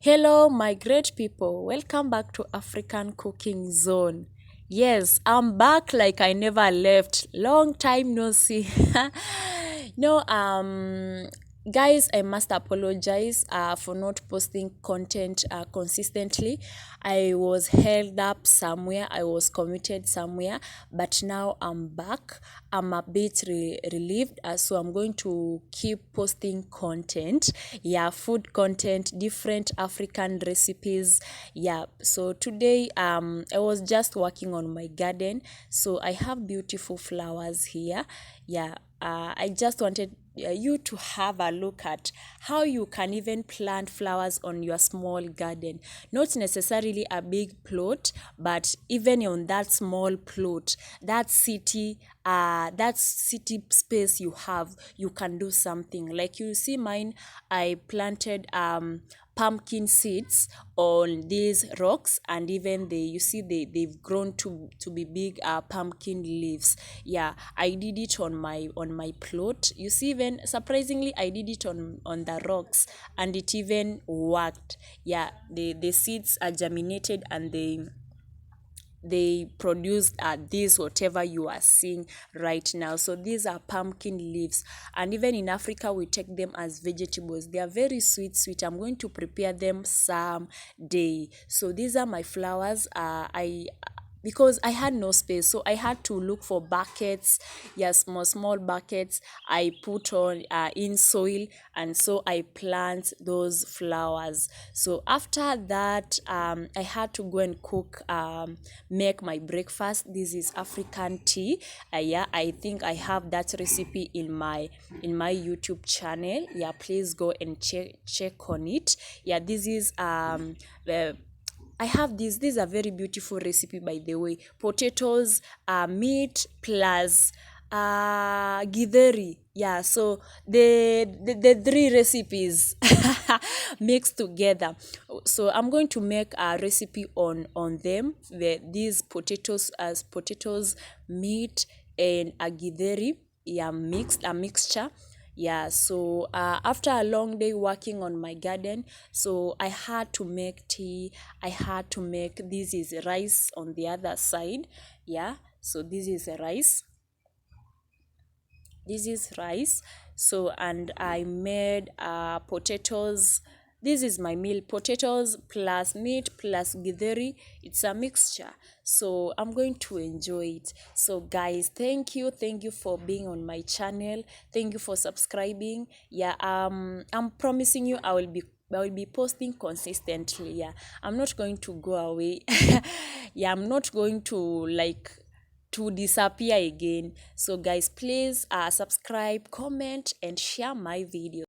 Hello, my great people. Welcome back to African Cooking Zone. Yes, I'm back like I never left. Long time no see. no, guys, I must apologize for not posting content consistently. I was held up somewhere. I was committed somewhere, but now I'm back. I'm a bit relieved, so I'm going to keep posting content. Yeah, food content, different African recipes. Yeah, so today I was just working on my garden, so I have beautiful flowers here. Yeah, I just wanted you to have a look at how you can even plant flowers on your small garden. Not necessarily a big plot, but even on that small plot, that city space you have, you can do something. Like you see mine, I planted pumpkin seeds on these rocks, and even they've grown to be big pumpkin leaves. Yeah, I did it on my plot. You see, even surprisingly, I did it on the rocks, and it even worked. Yeah, the seeds are germinated, and they produced this whatever you are seeing right now. So these are pumpkin leaves, and even in Africa we take them as vegetables. They are very sweet. I'm going to prepare them someday. So these are my flowers. I because I had no space, so I had to look for buckets. Yeah, small buckets. I put on in soil, and so I plant those flowers. So after that, I had to go and cook, make my breakfast. This is African tea. Yeah, I think I have that recipe in my YouTube channel. Yeah, please go and check on it. Yeah, this is the I have this. This is a very beautiful recipe, by the way. Potatoes, meat plus githeri. Yeah, so the three recipes mixed together. So I'm going to make a recipe on them. These potatoes as potatoes, meat, and a githeri. Yeah, a mixture. Yeah, so after a long day working on my garden, so I had to make tea. I had to make, this is rice on the other side. Yeah, so this is a rice. This is rice. So, and I made potatoes. This is my meal: potatoes plus meat plus githeri. It's a mixture, so I'm going to enjoy it. So guys, thank you for being on my channel. Thank you for subscribing. Yeah, I'm promising you I will be posting consistently. Yeah, I'm not going to go away. Yeah, I'm not going to to disappear again. So guys, please subscribe, comment, and share my video.